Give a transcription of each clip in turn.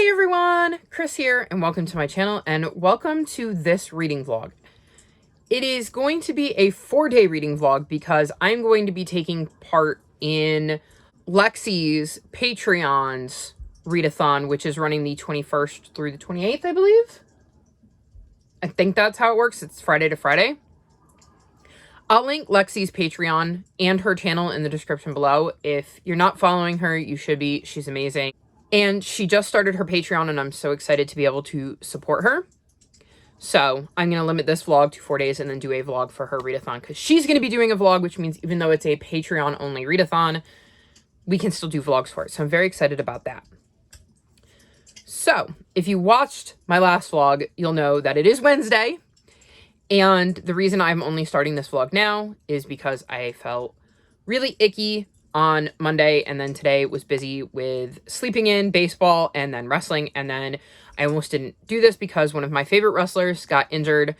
Hey everyone, Chris here, and welcome to my channel, and welcome to this reading vlog. It is going to be a 4-day reading vlog because I'm going to be taking part in Lexie's Patreon's readathon, which is running the 21st through the 28th, I believe. I think that's how it works. It's Friday to Friday. I'll link Lexie's Patreon and her channel in the description below. If you're not following her, you should be. She's amazing. And she just started her Patreon, and I'm so excited to be able to support her. So I'm going to limit this vlog to 4 days and then do a vlog for her readathon, because she's going to be doing a vlog, which means even though it's a Patreon-only readathon, we can still do vlogs for it. So I'm very excited about that. So if you watched my last vlog, you'll know that it is Wednesday. And the reason I'm only starting this vlog now is because I felt really icky on Monday, and then today was busy with sleeping in, baseball, and then wrestling, and then I almost didn't do this because one of my favorite wrestlers got injured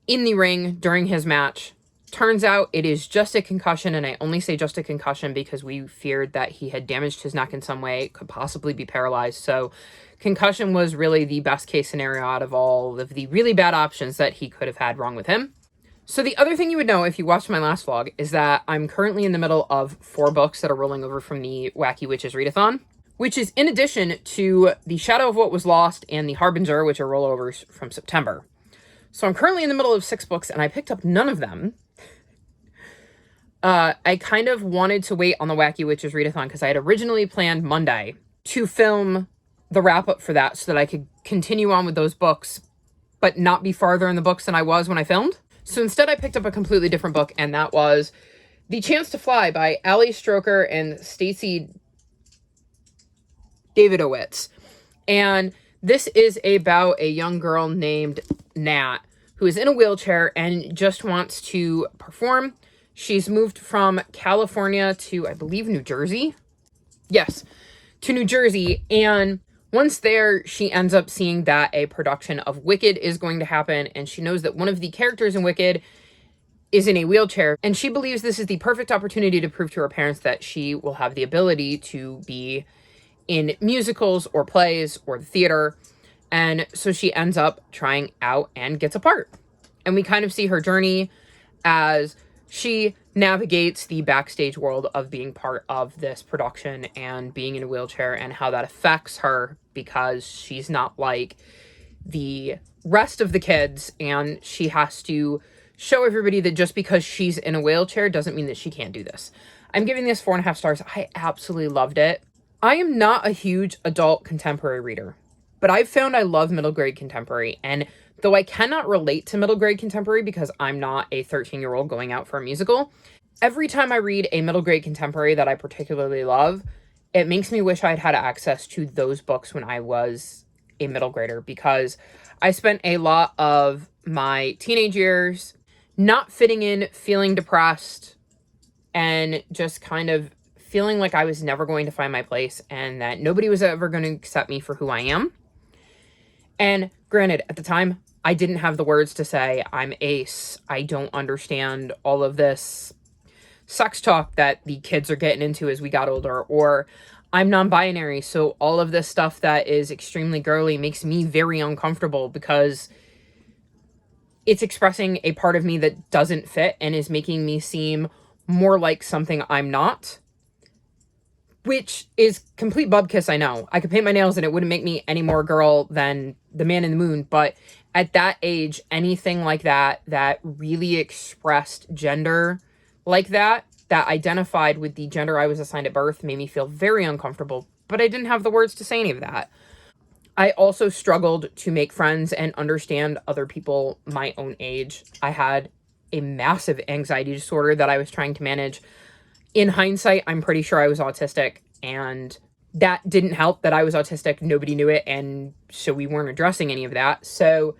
in the ring during his match. Turns out it is just a concussion, and I only say just a concussion because we feared that he had damaged his neck in some way, could possibly be paralyzed. So concussion was really the best case scenario out of all of the really bad options that he could have had wrong with him. So the other thing you would know if you watched my last vlog is that I'm currently in the middle of 4 books that are rolling over from the Wacky Witches readathon, which is in addition to The Shadow of What Was Lost and The Harbinger, which are rollovers from September. So I'm currently in the middle of 6 books, and I picked up none of them. I kind of wanted to wait on the Wacky Witches readathon because I had originally planned Monday to film the wrap-up for that so that I could continue on with those books, but not be farther in the books than I was when I filmed. So instead, I picked up a completely different book, and that was The Chance to Fly by Ali Stroker and Stacey Davidowitz. And this is about a young girl named Nat who is in a wheelchair and just wants to perform. She's moved from California to, I believe, New Jersey. Yes, to New Jersey. And once there, she ends up seeing that a production of Wicked is going to happen, and she knows that one of the characters in Wicked is in a wheelchair, and she believes this is the perfect opportunity to prove to her parents that she will have the ability to be in musicals or plays or the theater, and so she ends up trying out and gets a part. And we kind of see her journey as she navigates the backstage world of being part of this production and being in a wheelchair, and how that affects her because she's not like the rest of the kids, and she has to show everybody that just because she's in a wheelchair doesn't mean that she can't do this. I'm giving this 4.5 stars. I absolutely loved it. I am not a huge adult contemporary reader, but I've found I love middle grade contemporary, and though I cannot relate to middle grade contemporary because I'm not a 13-year-old going out for a musical, every time I read a middle grade contemporary that I particularly love, it makes me wish I'd had access to those books when I was a middle grader, because I spent a lot of my teenage years not fitting in, feeling depressed, and just kind of feeling like I was never going to find my place and that nobody was ever going to accept me for who I am. And granted, at the time, I didn't have the words to say, I'm ace, I don't understand all of this sex talk that the kids are getting into as we got older, or I'm non-binary, so all of this stuff that is extremely girly makes me very uncomfortable because it's expressing a part of me that doesn't fit and is making me seem more like something I'm not, which is complete bubkiss, I know. I could paint my nails and it wouldn't make me any more girl than the man in the moon, but at that age, anything like that really expressed gender like that identified with the gender I was assigned at birth made me feel very uncomfortable, but I didn't have the words to say any of that. I also struggled to make friends and understand other people my own age. I had a massive anxiety disorder that I was trying to manage. In hindsight, I'm pretty sure I was autistic, and that didn't help that I was autistic. Nobody knew it, and so we weren't addressing any of that. So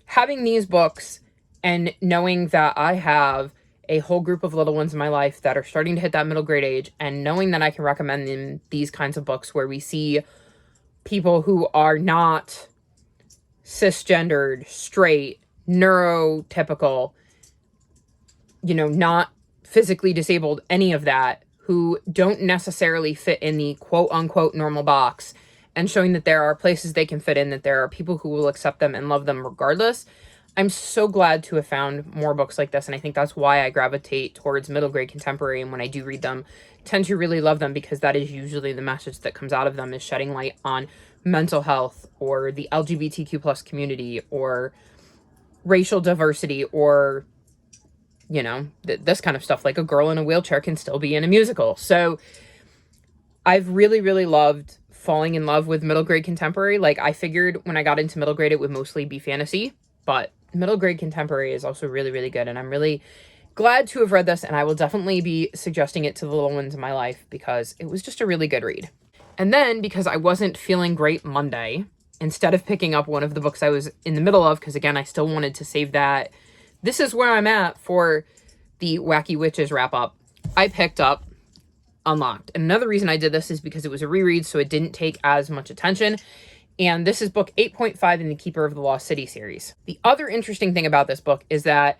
having these books and knowing that I have a whole group of little ones in my life that are starting to hit that middle grade age, and knowing that I can recommend them these kinds of books where we see people who are not cisgendered, straight, neurotypical, not physically disabled, any of that, who don't necessarily fit in the quote-unquote normal box, and showing that there are places they can fit in, that there are people who will accept them and love them regardless. I'm so glad to have found more books like this, and I think that's why I gravitate towards middle grade contemporary, and when I do read them, tend to really love them, because that is usually the message that comes out of them, is shedding light on mental health, or the LGBTQ plus community, or racial diversity, or, you know, this kind of stuff. Like, a girl in a wheelchair can still be in a musical. So I've really, really loved falling in love with middle grade contemporary. Like, I figured when I got into middle grade it would mostly be fantasy, but middle grade contemporary is also really, really good, and I'm really glad to have read this, and I will definitely be suggesting it to the little ones in my life, because it was just a really good read. And then, because I wasn't feeling great Monday, instead of picking up one of the books I was in the middle of, because again, I still wanted to save that, this is where I'm at for the Wacky Witches wrap-up, I picked up Unlocked. And another reason I did this is because it was a reread, so it didn't take as much attention. And this is book 8.5 in the Keeper of the Lost City series. The other interesting thing about this book is that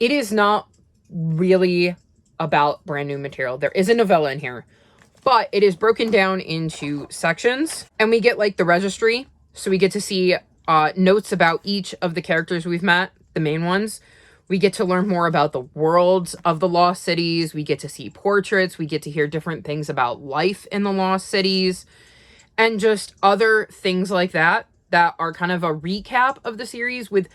it is not really about brand new material. There is a novella in here, but it is broken down into sections, and we get like the registry. So we get to see notes about each of the characters we've met, the main ones. We get to learn more about the worlds of the lost cities. We get to see portraits. We get to hear different things about life in the lost cities, and just other things like that, that are kind of a recap of the series with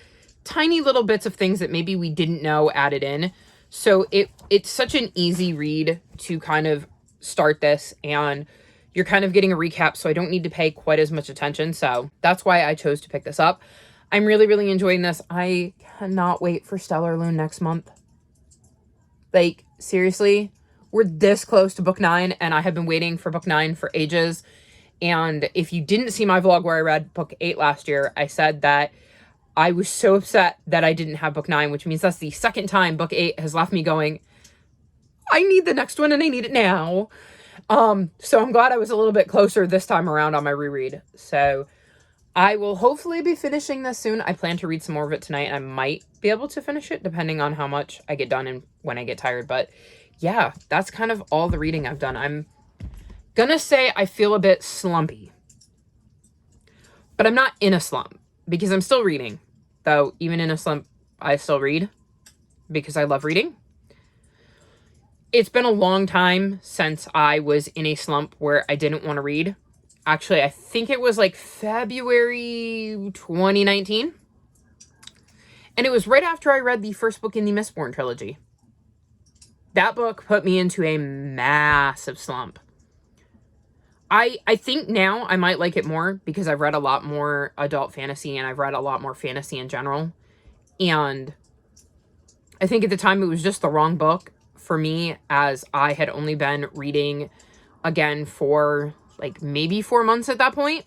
tiny little bits of things that maybe we didn't know added in. So it's such an easy read to kind of start this, and you're kind of getting a recap, so I don't need to pay quite as much attention. So that's why I chose to pick this up. I'm really, really enjoying this. I cannot wait for Stellar Loon next month. Like, seriously, we're this close to book 9, and I have been waiting for book 9 for ages. And if you didn't see my vlog where I read book 8 last year, I said that I was so upset that I didn't have book 9, which means that's the second time book 8 has left me going, I need the next one and I need it now. So I'm glad I was a little bit closer this time around on my reread. So I will hopefully be finishing this soon. I plan to read some more of it tonight, and I might be able to finish it depending on how much I get done and when I get tired. But yeah, that's kind of all the reading I've done. I'm gonna say I feel a bit slumpy, but I'm not in a slump because I'm still reading. Though even in a slump, I still read because I love reading. It's been a long time since I was in a slump where I didn't want to read. Actually, I think it was like February 2019. And it was right after I read the first book in the Mistborn trilogy. That book put me into a massive slump. I think now I might like it more because I've read a lot more adult fantasy, and I've read a lot more fantasy in general. And I think at the time it was just the wrong book for me, as I had only been reading again for like maybe 4 months at that point.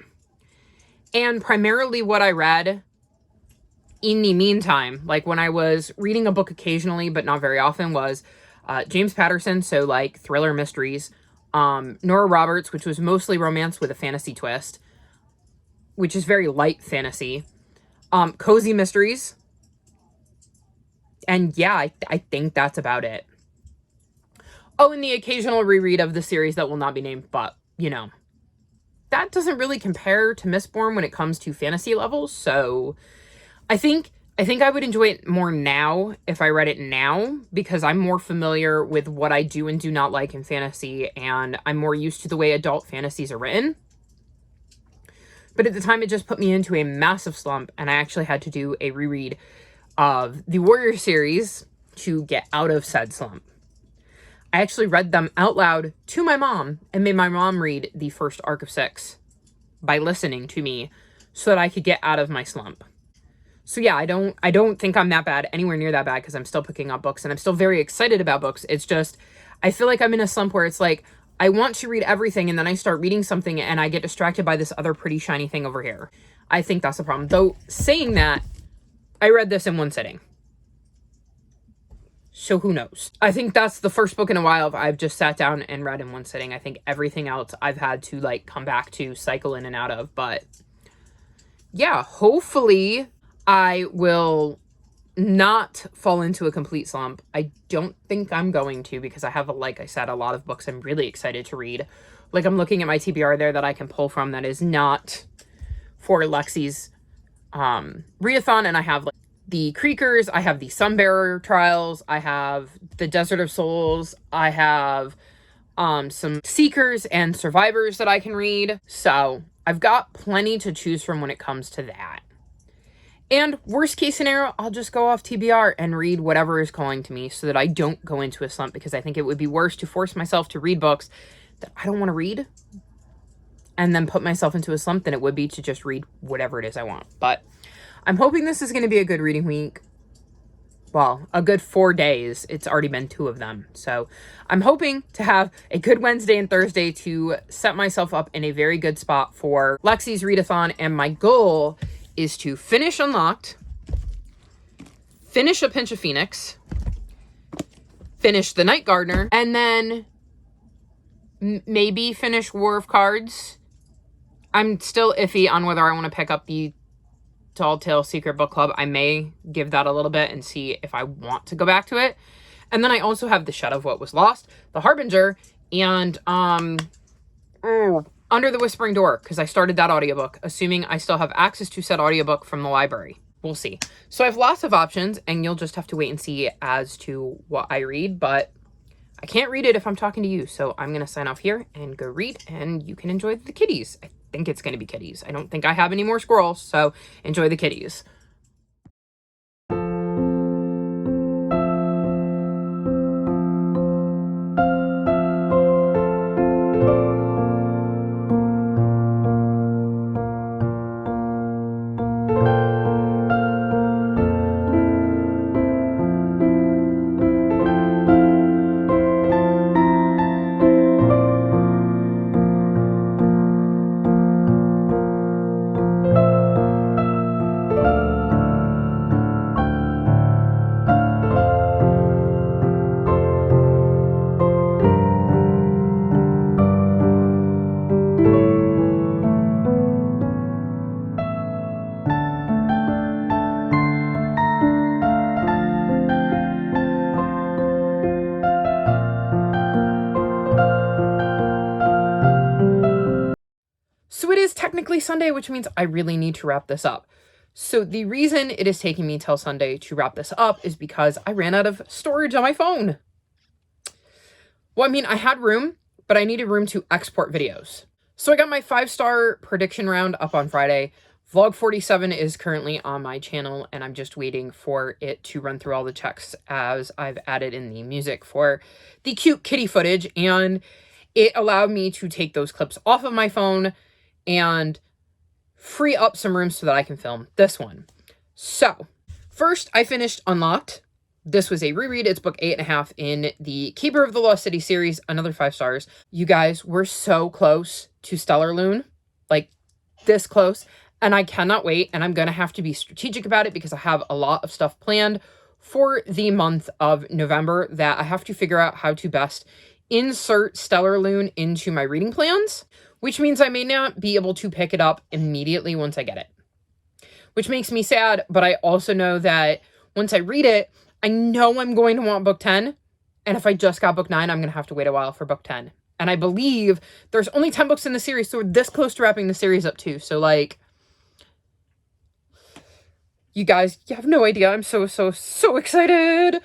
And primarily what I read in the meantime, like when I was reading a book occasionally, but not very often, was James Patterson, so like thriller mysteries, Nora Roberts, which was mostly romance with a fantasy twist, which is very light fantasy, cozy mysteries, and yeah, I think that's about it. Oh, and the occasional reread of the series that will not be named, but, you know, that doesn't really compare to Mistborn when it comes to fantasy levels, so I think I would enjoy it more now if I read it now, because I'm more familiar with what I do and do not like in fantasy, and I'm more used to the way adult fantasies are written. But at the time, it just put me into a massive slump, and I actually had to do a reread of the Warrior series to get out of said slump. I actually read them out loud to my mom and made my mom read the first arc of 6 by listening to me so that I could get out of my slump. So yeah, I don't think I'm that bad, anywhere near that bad, because I'm still picking up books and I'm still very excited about books. It's just, I feel like I'm in a slump where it's like, I want to read everything and then I start reading something and I get distracted by this other pretty shiny thing over here. I think that's the problem. Though, saying that, I read this in one sitting. So who knows? I think that's the first book in a while I've just sat down and read in one sitting. I think everything else I've had to like come back to, cycle in and out of. But yeah, hopefully I will not fall into a complete slump. I don't think I'm going to, because I have, like I said, a lot of books I'm really excited to read Like, I'm looking at my TBR there that I can pull from that is not for Lexie's readathon, and I have like the Creakers, I have the Sunbearer trials, I have the Desert of Souls, I have some Seekers and Survivors that I can read. So I've got plenty to choose from when it comes to that. And worst case scenario, I'll just go off TBR and read whatever is calling to me so that I don't go into a slump, because I think it would be worse to force myself to read books that I don't want to read and then put myself into a slump than it would be to just read whatever it is I want. But I'm hoping this is going to be a good reading week. Well, a good 4 days. It's already been 2 of them. So I'm hoping to have a good Wednesday and Thursday to set myself up in a very good spot for Lexie's readathon. And my goal is to finish Unlocked, finish A Pinch of Phoenix, finish The Night Gardener, and then maybe finish War of Cards. I'm still iffy on whether I want to pick up the Tall Tale Secret Book Club. I may give that a little bit and see if I want to go back to it. And then I also have The Shed of What Was Lost, The Harbinger, and Under the Whispering Door, because I started that audiobook, assuming I still have access to said audiobook from the library. We'll see. So I have lots of options, and you'll just have to wait and see as to what I read, but I can't read it if I'm talking to you, so I'm going to sign off here and go read, and you can enjoy the kitties. I think it's going to be kitties. I don't think I have any more squirrels, so enjoy the kitties. So it is technically Sunday, which means I really need to wrap this up. So the reason it is taking me till Sunday to wrap this up is because I ran out of storage on my phone. Well, I mean, I had room, but I needed room to export videos. So I got my 5-star prediction round up on Friday. Vlog 47 is currently on my channel, and I'm just waiting for it to run through all the checks as I've added in the music for the cute kitty footage, and it allowed me to take those clips off of my phone and free up some room so that I can film this one. So, first I finished Unlocked. This was a reread. It's book 8.5 in the Keeper of the Lost City series, another 5 stars. You guys, we're so close to Stellar Loon, like this close, and I cannot wait, and I'm going to have to be strategic about it because I have a lot of stuff planned for the month of November that I have to figure out how to best insert Stellar Loon into my reading plans, which means I may not be able to pick it up immediately once I get it, which makes me sad. But I also know that once I read it, I know I'm going to want book 10. And if I just got book 9, I'm going to have to wait a while for book 10. And I believe there's only 10 books in the series, so we're this close to wrapping the series up too. So like, you guys, you have no idea. I'm so excited.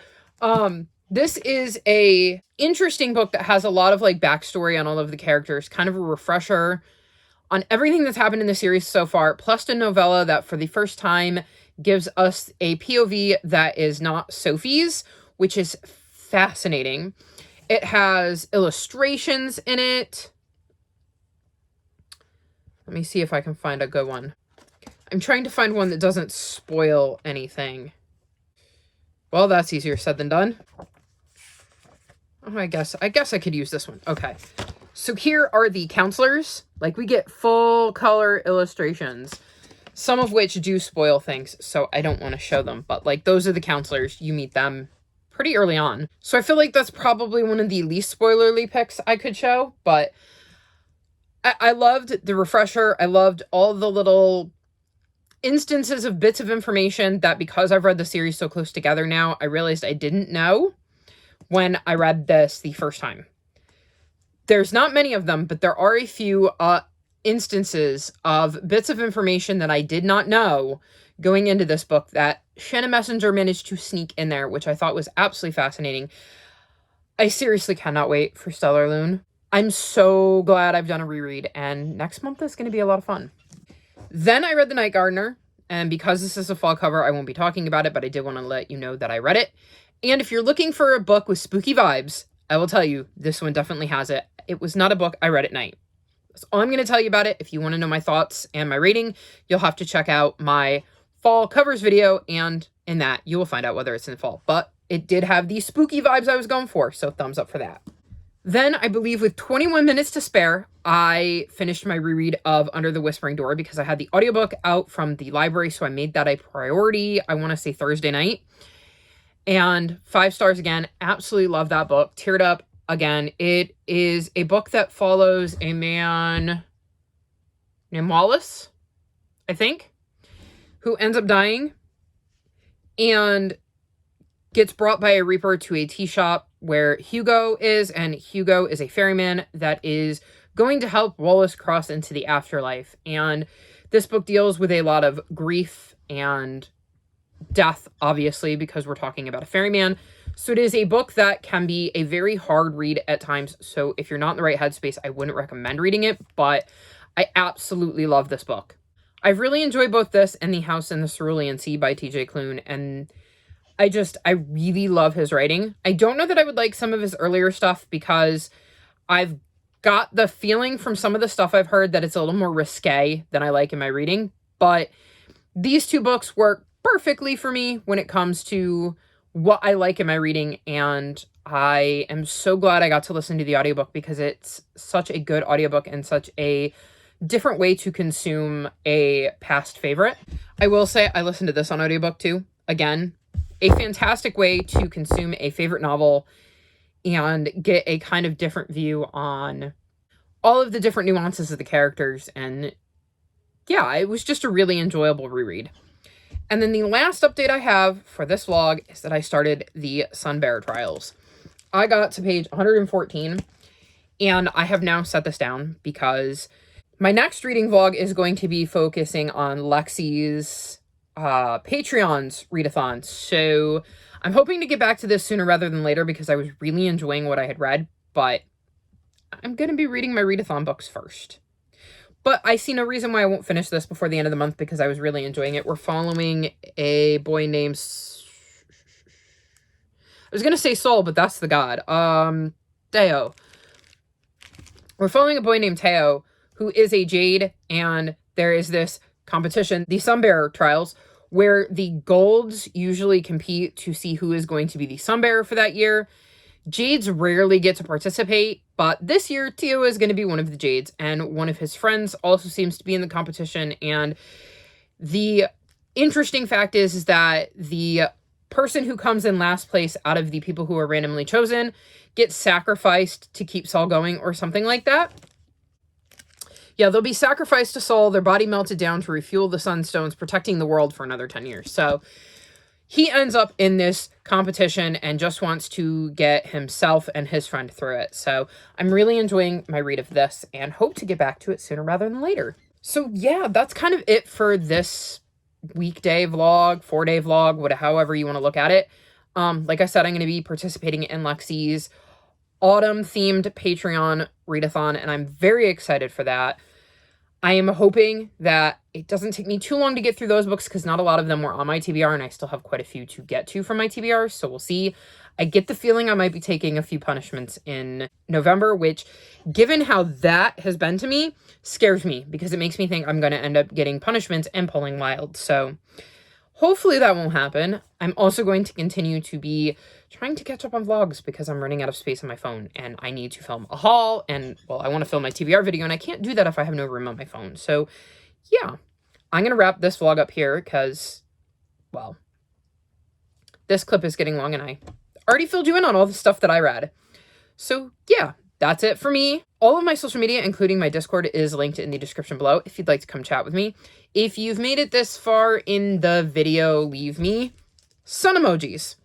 This is a interesting book that has a lot of like backstory on all of the characters, kind of a refresher on everything that's happened in the series so far, plus a novella that for the first time gives us a POV that is not Sophie's, which is fascinating. It has illustrations in it. Let me see if I can find a good one. I'm trying to find one that doesn't spoil anything. Well, that's easier said than done. Oh, I guess I could use this one. Okay. So here are the counselors. Like, we get full color illustrations, some of which do spoil things, so I don't want to show them. But like, those are the counselors. You meet them pretty early on. So I feel like that's probably one of the least spoilerly picks I could show, but I loved the refresher. I loved all the little instances of bits of information that, because I've read the series so close together now, I realized I didn't know when I read this the first time. There's not many of them, but there are a few instances of bits of information that I did not know going into this book that Shannon Messenger managed to sneak in there, which I thought was absolutely fascinating. I seriously cannot wait for Stellar Loon. I'm so glad I've done a reread, and next month is going to be a lot of fun. Then I read The Night Gardener, and because this is a fall cover, I won't be talking about it, but I did want to let you know that I read it. And if you're looking for a book with spooky vibes, I will tell you, this one definitely has it. It was not a book I read at night. That's all I'm going to tell you about it. If you want to know my thoughts and my rating, you'll have to check out my fall covers video, and in that, you will find out whether it's in the fall. But it did have the spooky vibes I was going for, so thumbs up for that. Then, I believe with 21 minutes to spare, I finished my reread of Under the Whispering Door because I had the audiobook out from the library, so I made that a priority, I want to say Thursday night. And 5 stars again. Absolutely love that book. Teared up again. It is a book that follows a man named Wallace, I think, who ends up dying and gets brought by a reaper to a tea shop where Hugo is, and Hugo is a ferryman that is going to help Wallace cross into the afterlife. And this book deals with a lot of grief and death, obviously, because we're talking about a ferryman. So it is a book that can be a very hard read at times. So if you're not in the right headspace, I wouldn't recommend reading it, but I absolutely love this book. I've really enjoyed both this and The House in the Cerulean Sea by TJ Klune, and I really love his writing. I don't know that I would like some of his earlier stuff because I've got the feeling from some of the stuff I've heard that it's a little more risque than I like in my reading, but these 2 books work perfectly for me when it comes to what I like in my reading, and I am so glad I got to listen to the audiobook because it's such a good audiobook and such a different way to consume a past favorite. I will say I listened to this on audiobook too. Again, a fantastic way to consume a favorite novel and get a kind of different view on all of the different nuances of the characters. And yeah, it was just a really enjoyable reread. And then the last update I have for this vlog is that I started the Sun Bear Trials. I got to page 114, and I have now set this down because my next reading vlog is going to be focusing on Lexie's Patreon's readathons. So I'm hoping to get back to this sooner rather than later because I was really enjoying what I had read, but I'm going to be reading my readathon books first. But I see no reason why I won't finish this before the end of the month because I was really enjoying it. We're following a boy named... I was going to say Sol, but that's the god. Teo. We're following a boy named Teo who is a jade, and there is this competition, the Sun Bearer Trials, where the golds usually compete to see who is going to be the Sun Bearer for that year. Jades rarely get to participate, but this year Teo is going to be one of the Jades, and one of his friends also seems to be in the competition. And the interesting fact is that the person who comes in last place out of the people who are randomly chosen gets sacrificed to keep Sol going or something like that. Yeah, they'll be sacrificed to Sol, their body melted down to refuel the Sunstones, protecting the world for another 10 years. So he ends up in this competition and just wants to get himself and his friend through it. So I'm really enjoying my read of this and hope to get back to it sooner rather than later. So yeah, that's kind of it for this weekday vlog, 4-day vlog, however you want to look at it. Like I said, I'm going to be participating in Lexie's autumn-themed Patreon readathon, and I'm very excited for that. I am hoping that it doesn't take me too long to get through those books because not a lot of them were on my TBR, and I still have quite a few to get to from my TBR, so we'll see. I get the feeling I might be taking a few punishments in November, which, given how that has been to me, scares me because it makes me think I'm going to end up getting punishments and pulling wild. So hopefully that won't happen. I'm also going to continue to be trying to catch up on vlogs because I'm running out of space on my phone and I need to film a haul and, well, I want to film my TBR video and I can't do that if I have no room on my phone. So yeah, I'm going to wrap this vlog up here because, well, this clip is getting long and I already filled you in on all the stuff that I read. So yeah, that's it for me. All of my social media, including my Discord, is linked in the description below if you'd like to come chat with me. If you've made it this far in the video, leave me sun emojis.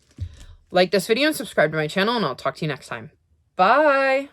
Like this video and subscribe to my channel, and I'll talk to you next time. Bye!